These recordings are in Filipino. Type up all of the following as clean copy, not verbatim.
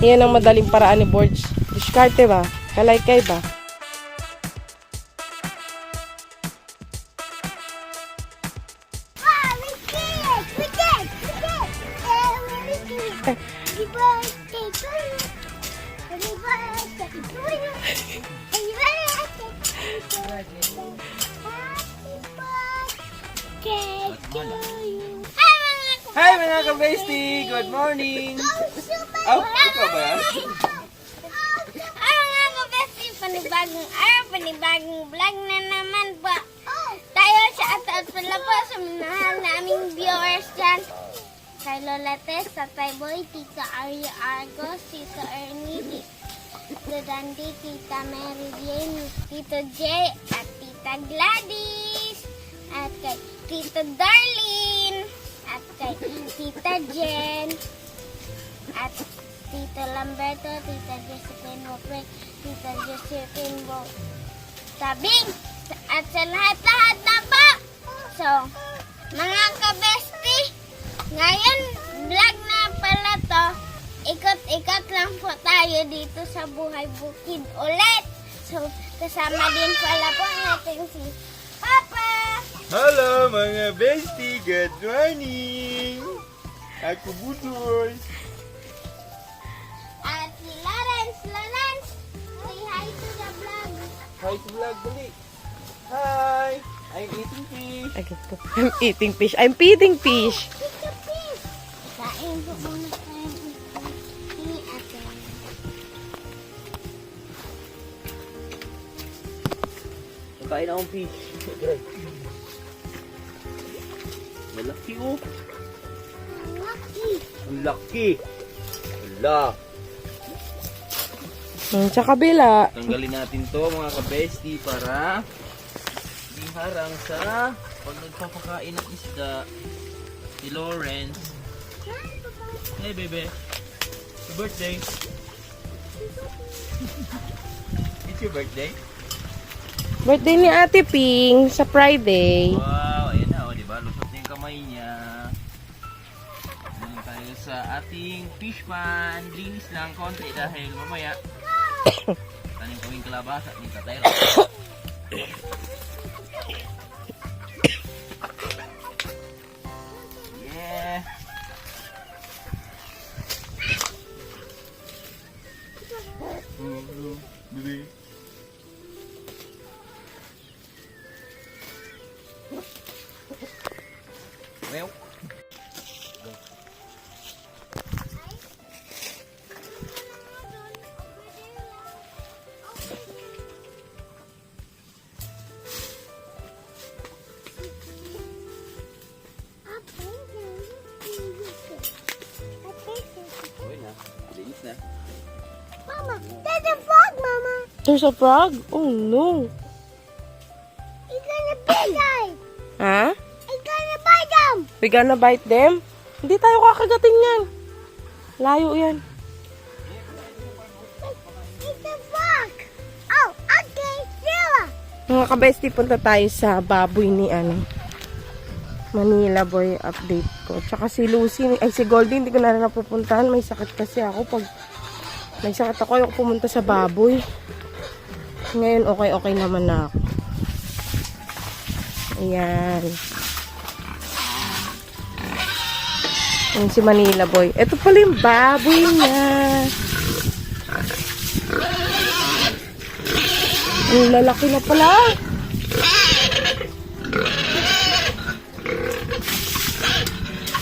Yan ang madaling paraan ni Borge. Diskarte ba? Kalaykay ba? Hi mga ka-bestie! Good morning! Oh, ikaw ba yan? Mga ka-bestie, panibagong araw, panibagong vlog na naman po. Tayo sa at pala po sa mahal naming viewers dyan. Kay Lola Tess, Tatay Boy, Tita Arya Argos, Tita Ernie, Tito Dandy, Tita Mary Jane, Tito Jay, at Tita Gladys, at kay Tito Darlene, at kay Tita Jen, at Tito Lamberto, Tita Josephine Wopre, Tita Josephine Tabing, at sa lahat-lahat na po. So, mga ka-bestie, ngayon, vlog na pala to. Ikot-ikot lang po tayo dito sa Buhay Bukid ulit. So, kasama din pala po natin si Papa. Hello mga bestie! Good morning! Ako Budoy! At si Lawrence. Say hi to the vlog. Hi to vlog dali! Hi! I'm eating fish! I'm eating fish. I'm feeding fish. Kain po muna tayo ni Ate. Kain akong fish. Malaki oh! Lucky. Ang laki! Wala! Sa kabila. Tanggalin natin to mga ka-bestie para di harang sa pag nagpapakain ng isda si Lawrence. Hey bebe, it's your birthday. It's your birthday? Birthday ni Ate Ping sa Friday. Wow, ayan na, oh, diba? Lusot na yung kamay niya. Doon tayo sa ating fish pan. Linis lang konti dahil mamaya tanim kaming kalabasa ni Tatay Ro. Yeah. Baby. Well. Okay na. Linis na. Mama, there's a frog, Mama. There's a frog? Oh no. It's gonna bite them. Ha? It's gonna bite them. We gonna bite them? Hindi tayo kakagating yan. Layo yan. It's a frog. Oh, okay, Sheila. Mga kabesti, punta tayo sa baboy ni Manila Boy update ko. Tsaka si Lucy, ay si Goldie, hindi ko na napupuntahan. May sakit kasi ako. Pag may sakit ako, ayoko pumunta sa baboy. Ngayon, okay naman na ako. Ayan. Ayan si Manila Boy. Ito pala yung baboy niya. Ang lalaki na pala.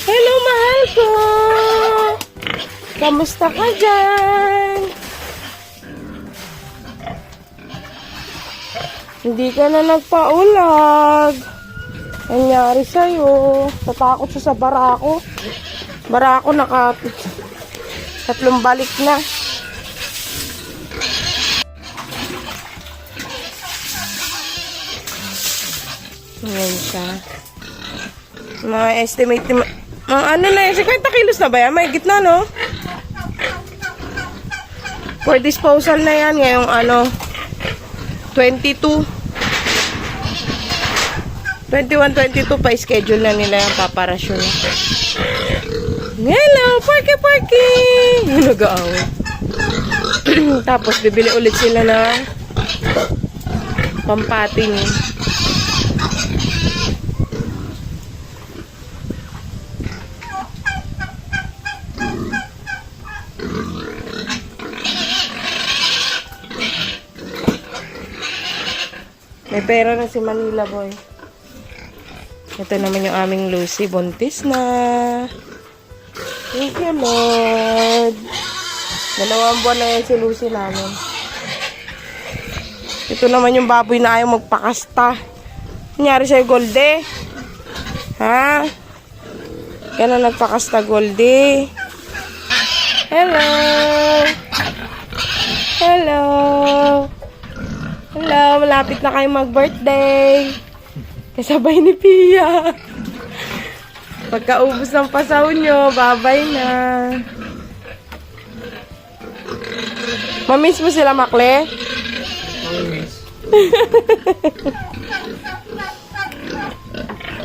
Hello, mahal ko! Kamusta ka dyan? Hindi ka na nagpaulag. Nangyari sa'yo. Tatakot siya sa barako. Barako tatlong balik na. Ngayon siya. Mga estimate, mga ano na yun, 50 kilos na ba yan? May gitna, no? For disposal na yan ngayong 22. 21, 22 pa schedule na nila yung paparasyon. Hello, Porky! Nag-aaway. Tapos, bibili ulit sila ng pampating. May pera na si Manila Boy. Ito naman yung aming Lucy. Buntis na. Thank you, Lord. 2 buwan na yan si Lucy namin. Ito naman yung baboy na ayaw magpakasta. Nangyari sa'yo, Goldie? Ha? Kaya na nagpakasta, Goldie. Hello. Hello. Hello. Malapit na kayo mag-birthday. Kasabay ni Pia. Pagkaubos ng pasaw nyo, babay na. Mamiss mo sila, Makle? Mamiss.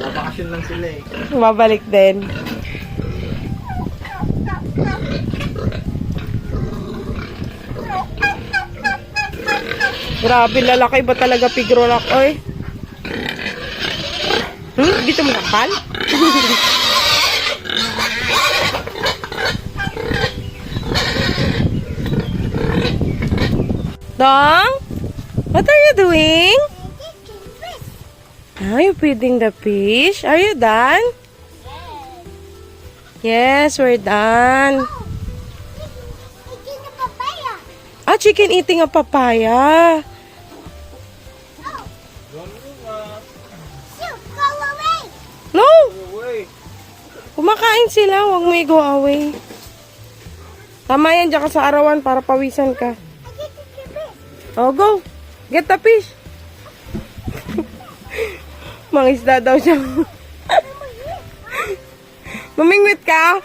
Bakasyon lang sila eh. Babalik din. Grabe, lalaki ba talaga pigrolak, oy? Dito mo nakal? Dong? What are you doing? Are you feeding the fish? Are you done? Yes, we're done. Eating a papaya. Ah, chicken eating a papaya. Shoot, go away. No! Kumakain sila. Huwag mo i-go away. Tama yan, dyan ka sa arawan para pawisan ka. Oh, go. Get the fish. Mangisda daw siya. Mamingwit ka?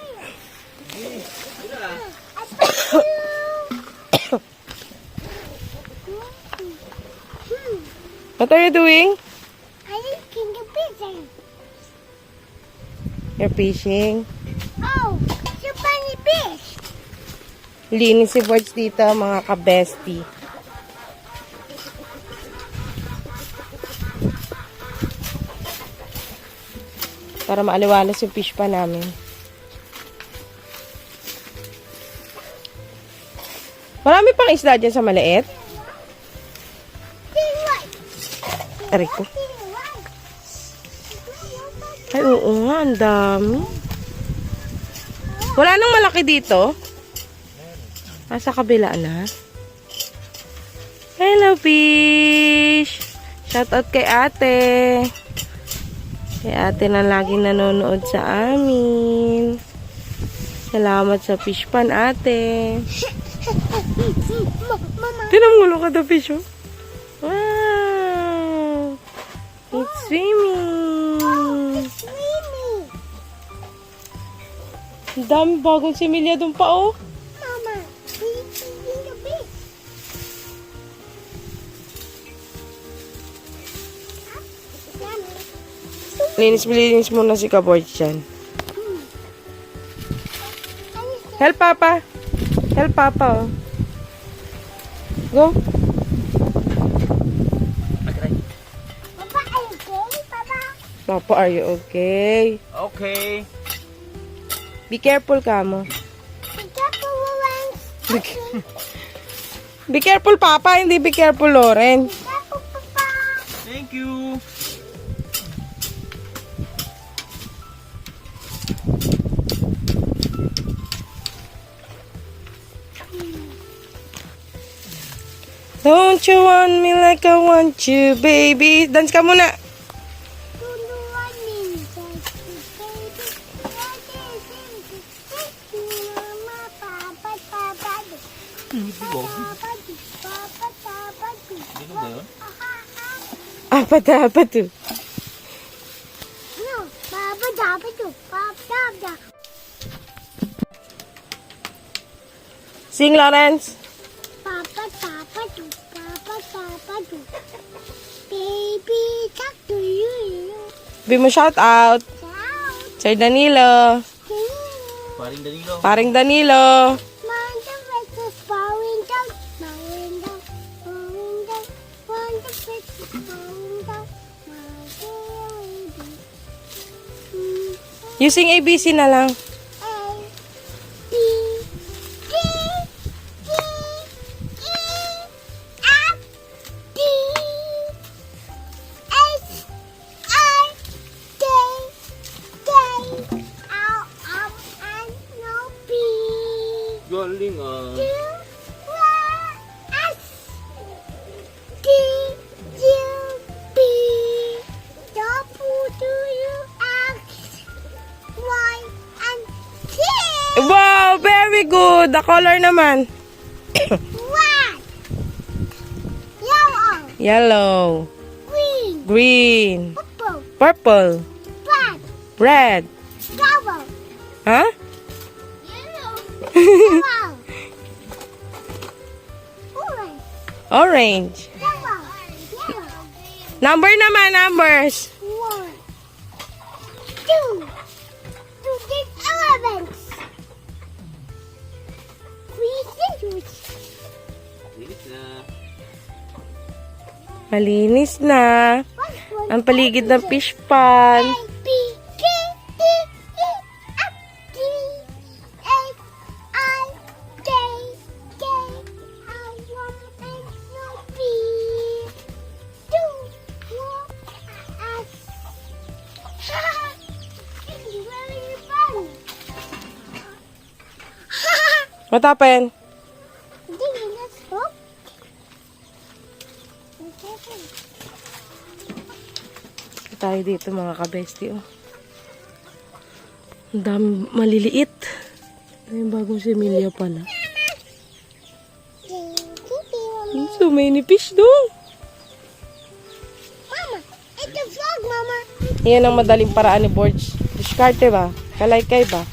What are you doing? I eating the pizza. You're fishing. Oh, so funny fish. Linis si Borge dito, mga ka-bestie. Para maaliwalas yung fish pa namin. Marami pang isda dyan sa maliit. Aray ko. Ay, oo nga, ang dami. Wala nang malaki dito. Sa kabila na. Hello, fish! Shoutout kay ate. Kay ate na laging nanonood sa amin. Salamat sa fish pan, ate. Mama. Tinangulo ka the fish, oh. Wow! It's swimming. Swimming. Ang dami bagong similya dun pa, oh. Mama, eating the fish. Linis muna si Kaborge dyan. Help, Papa. Help, Papa, oh. Go. Papa, are you okay, Papa? Papa, are you okay? Okay. Be careful ka mo. Be careful, Lawrence. Be careful, Papa. Hindi be careful, Lauren. Be careful, Papa. Thank you. Don't you want me like I want you, baby? Dance ka muna. Dito ba yun? Apa to? No, Papa, Papa, Papa. Sing, Lawrence. Papa, Papa, Papa, Papa, baby, talk to you. Be mo shout out. Shout. Sir Danilo. Paring Danilo. Paring Danilo. Mom, the rest is falling down. Using ABC na lang. A, B, C, D, E, F, D, H, I, J, K, L, M, N, O, P, Galing ah. Q, R, S, T, U, V, W, X, Y, and Z. Wow, very good. The color naman. Red, yellow, Yellow, green, green, purple, purple, black, red. yellow, Huh? yellow, yellow, orange, Orange. yellow, yellow. Number naman, numbers. 1, 2, 2 big elephants. 3 scissors. Linis na. Malinis na. Ang paligid ng fish pond. A, B, C, D, E, F, G, H, I, J, K, L, M, N, O, P, 2, 4, S. This is very fun. What happened? Ding, let's go. Tayo dito mga kabesti. Oh. Ang dami maliliit. Ay, yung bagong similya pala. So many fish doon. Mama, it's a vlog, Mama. Yan ang madaling paraan ni Borge. Diskarte ba? Kalaykay ba?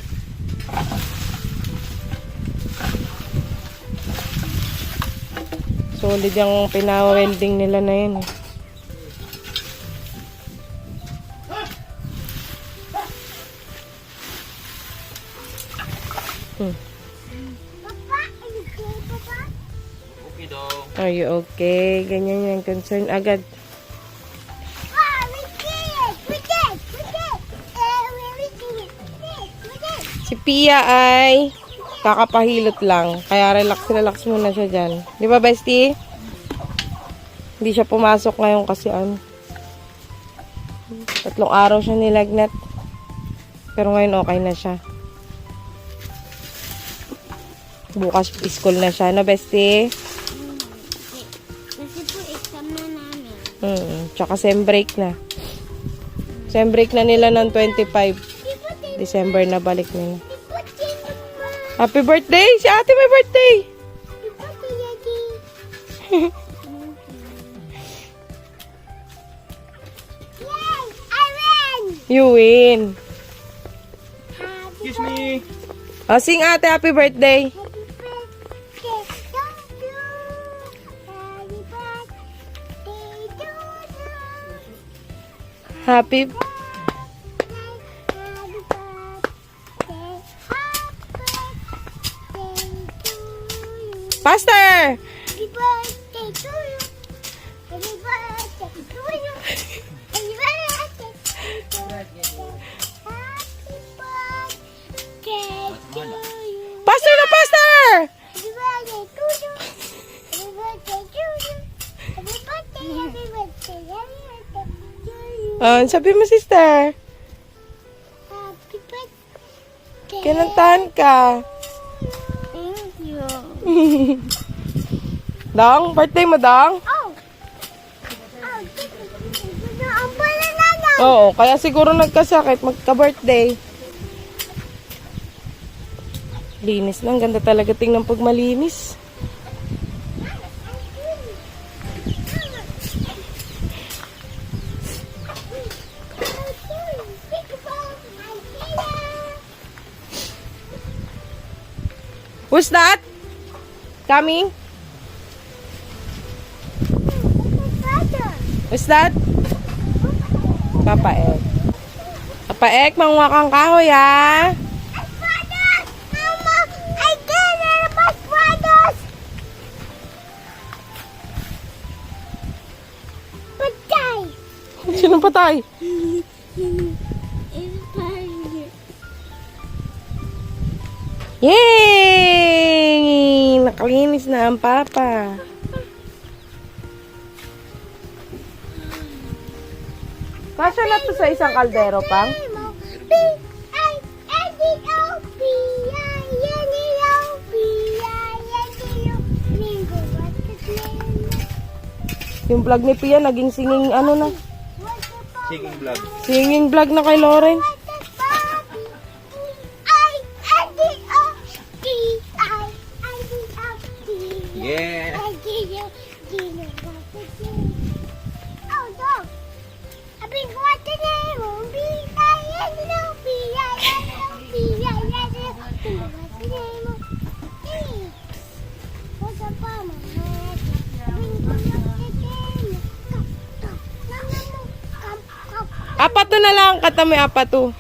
Solid yung pina-welding nila na yun. Eh. Papa, are you okay, Papa? Okay daw. Are you okay? Ganyan yung concern agad. Ah, we did it! We did! We did! We did it! We did! Si Pia ay kakapahilot lang. Kaya relax muna siya dyan. Di ba, bestie? Hindi siya pumasok ngayon kasi 3 araw siya nilagnat. Pero ngayon okay na siya. Bukas school na siya, no, bestie? Kasi po exam na namin. Tsaka sem break na. Sem break na nila ng 25. December na balik nila. Happy birthday! Si ate may birthday! Yay! I win! You win! Excuse me. Sing ate, happy birthday! Happy birthday to you. Happy birthday to you. Happy... Faster! Happy birthday to you. Happy birthday to you. Happy birthday to you. Happy birthday to you. Faster na faster! Happy birthday to you. Happy birthday to you. Happy birthday, happy birthday, happy birthday to you. Sabi mo, sister. Happy birthday. Kinantahan ka. Thank you. Dong, birthday mo, Dong? Oh. Ang banana na. Oo, kaya siguro nagkasakit, magka-birthday. Linis lang, ganda talaga tingnan pag malinis. Who's that? Coming? Who's that? Papa Ek. Papa Ek, manguha kang kahoy, ha? Mama, I get it about brothers. Patay. Sinong patay? It's fine. Yay! Nakalinis na ang papa. Kasya na to sa isang kaldero, pang? Yung vlog ni Pia, naging singing ano na. Singing vlog. Singing vlog na kay Lauren. Yeah. Apat na lang, kata may apat to.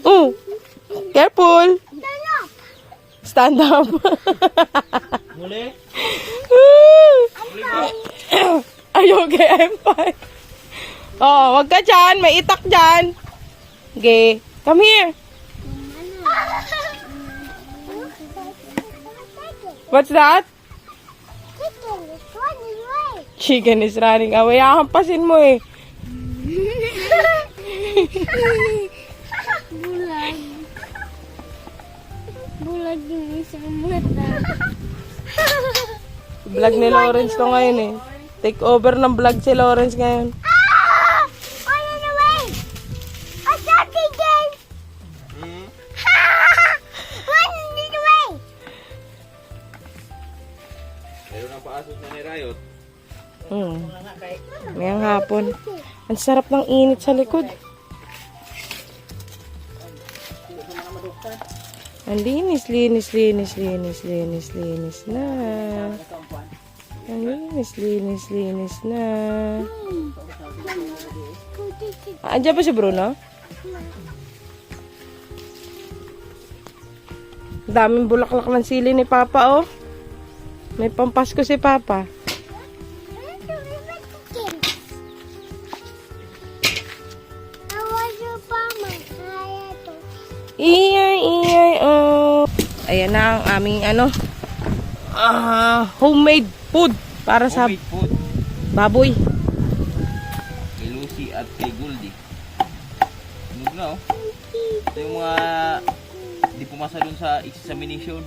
Oh, careful. Stand up. Muli? Are you okay? I'm fine. Oh, wag ka dyan. May itak dyan. Okay. Come here. What's that? Chicken is running away. Hampasin mo eh. Bulag. Bulag yung isang mata. Vlog ni Lawrence to ngayon eh. Take over ng vlog si Lawrence ngayon. Run away! A soccer game! Run away! Meron ang paasok na ni Riot. Mayang hapon. Ang sarap ng init sa likod. Ang linis na. Ang linis na. Andiyan pa si Bruno? Daming bulaklak ng sili ni Papa, oh. May pampasko si Papa. Iyay, oh. Ayan na ang aming homemade food para sa Homemade food. baboy. Kay Lucy at kay Goldie. Tunog na, oh. Ito yung mga hindi pumasa dun sa examination.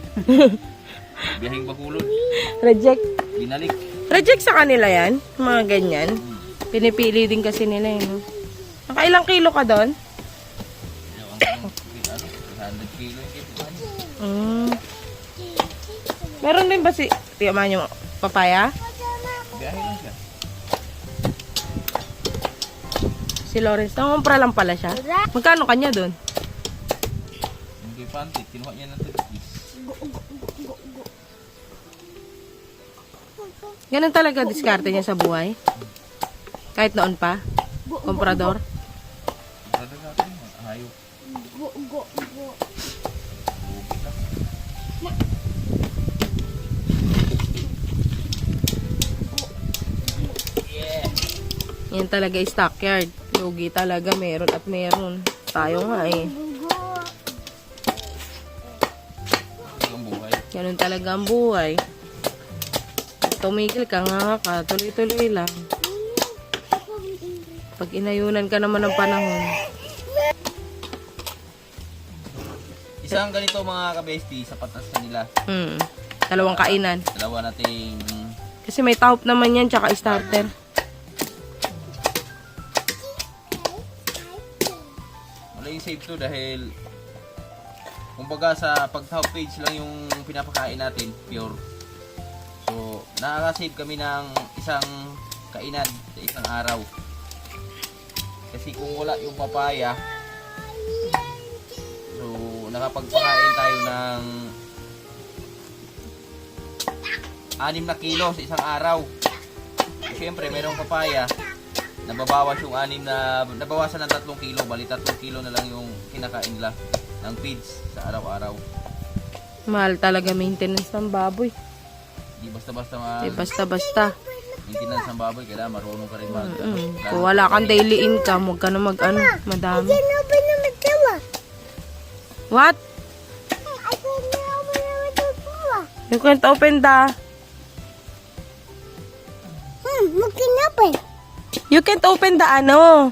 Biyahing Bacolod. Reject. Binalik. Reject sa kanila yan. Mga ganyan. Pinipili din kasi nila yun. Nakailang kilo ka doon? Ano, 100 kilo yung kipuan. Meron din ba si tiyaman yung papaya? Biyahe lang siya. Si Lawrence. Nangumpra lang pala siya. Magkano kanya doon? Yung kay Pantik, kinuha niya ng 30. Ganun talaga diskarte niya sa buhay? Kahit noon pa? Komprador? Brother natin, hayop. Yan talaga stockyard. Lugi talaga, meron at meron. Tayo nga eh. Ang buhay. Ganun talaga ang buhay. Tumigil ka nga ka, tuloy-tuloy lang. Pag inayunan ka naman ng panahon. Isang ganito mga kabesti, sapat na sa kanila. Dalawang kainan. Dalawa nating Kasi may tahop naman yan, tsaka starter. wala yung save to dahil kumbaga sa pag-top page lang yung pinapakain natin, pure. So, nakaka-save kami ng isang kainan sa isang araw. Kasi kung wala yung papaya, so nakapagpakain tayo ng 6 na kilo sa isang araw. Siyempre, mayroong papaya, nababawas yung nabawasan ng 3 kilo, bali 3 kilo na lang yung kinakain nila ng feeds sa araw-araw. Mahal talaga maintenance ng baboy. Di basta-basta Eh, basta-basta. maintenance ng baboy, kailangan marunong ka rin mag... Kung wala kang daily income, huwag ka na mag-ano, madami. open naman tawa. What? I can open naman tawa. You can't open the... Magkinapan. You can't open the ano.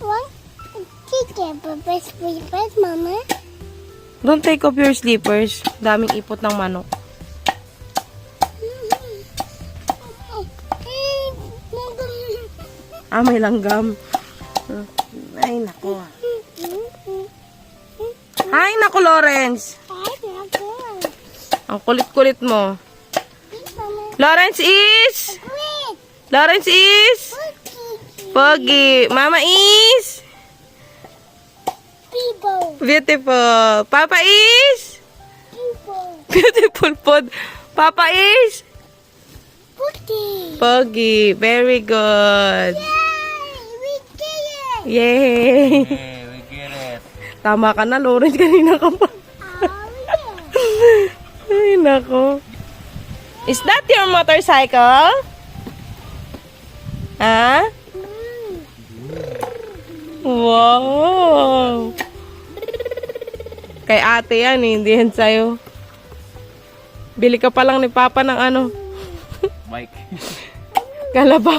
What? Chicken, press, mama. Don't take off your slippers. Daming ipot ng manok. Ah, may langgam. Ay, nako. Hi, nako, Lawrence. Ang kulit-kulit mo. Lawrence is... Lawrence is... Pogi. Mama is... Beautiful. Papa is... Beautiful pod. Papa is... Pogi. Very good. Yay! Hey, we get it. Tama ka na, Lawrence. Kanina ka pa. Ay, nako. Is that your motorcycle? Ha? Wow! Kay ate yan, hindi yan sa'yo. Bili ka pa lang ni Papa ng ano, Mike. kalabaw.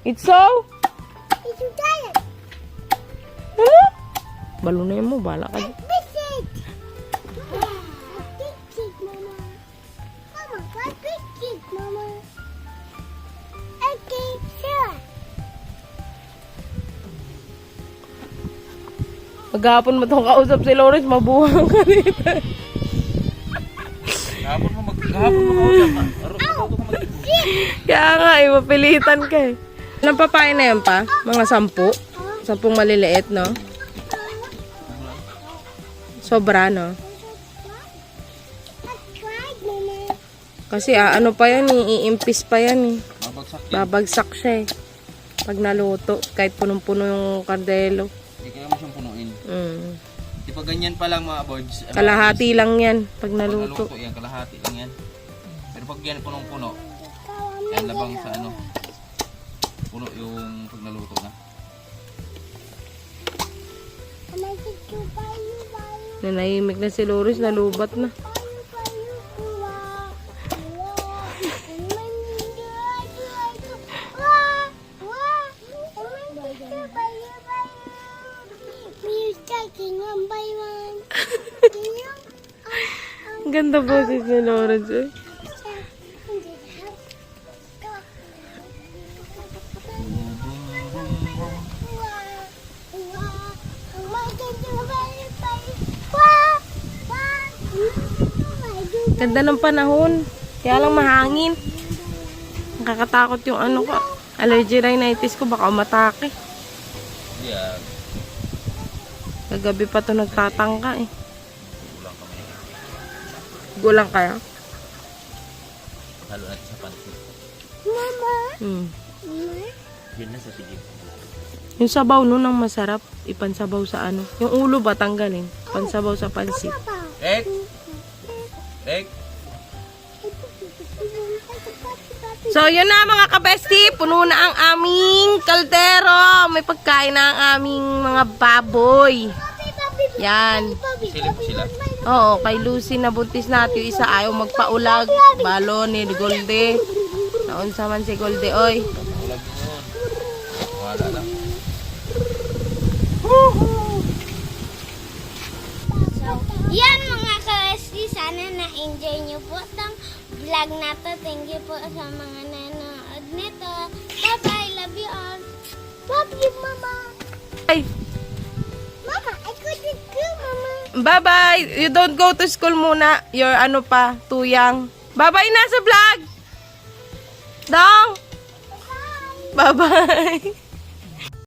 It's so? Ano? Balunin mo, bala ka. Maghapon mo itong kausap si Lawrence, mabuhang ka dito. Kahapon mo kausap. Matuto ka mag... Kaya nga, mapilitan ka eh. Ilang papain na yan pa? Mga 10? 10 maliliit, no? Sobra, no? Kasi ano pa yan eh, iimpis pa yan eh. Mabagsak yan. Babagsak siya eh. Pag naluto, kahit punong-puno yung kardelo. Hindi kaya mo siyang punuin. Di pa ganyan pa lang mga boards. Kalahati lang yan pag Pag naluto. naluto yan, kalahati lang yan. Pero pag yan punong-puno, yan labang sa ano, puno yung pag naluto na. Nanahimik na si Lawrence, nalubat na. Ang ganda boses ni Lawrence eh. Ganda ng panahon. Kaya lang mahangin. Nakakatakot yung ano ko. Allergy rhinitis ko, baka matake. Yeah. Kagabi pa to nagtatangka eh. Kulang kami. Gulang kaya? Halo natin sa pansit. Yun na sa tigil. Yung sabaw no nang masarap, ipansabaw sa ano. Yung ulo ba tanggalin? Pansabaw sa pansit. Ek! Ek! So, yun na mga kabesti. Puno na ang aming kaldero. May pagkain na ang aming mga baboy. Yan. Silip po sila. Oo, kay Lucy na buntis natin yung isa ayaw magpaulag. Balo ni Golde. Naunsa man si Golde, oy. Ulag yun. Wala lang. Yan mga ka-SC, sana na-enjoy nyo po itong vlog na to. Thank you po sa mga nanood nito. Bye-bye, love you all. Love you, Mama. Ay, Mama, I go to school, Mama. bye-bye. You don't go to school muna. You're ano pa, too young. Bye-bye na sa vlog. Dong. Bye-bye.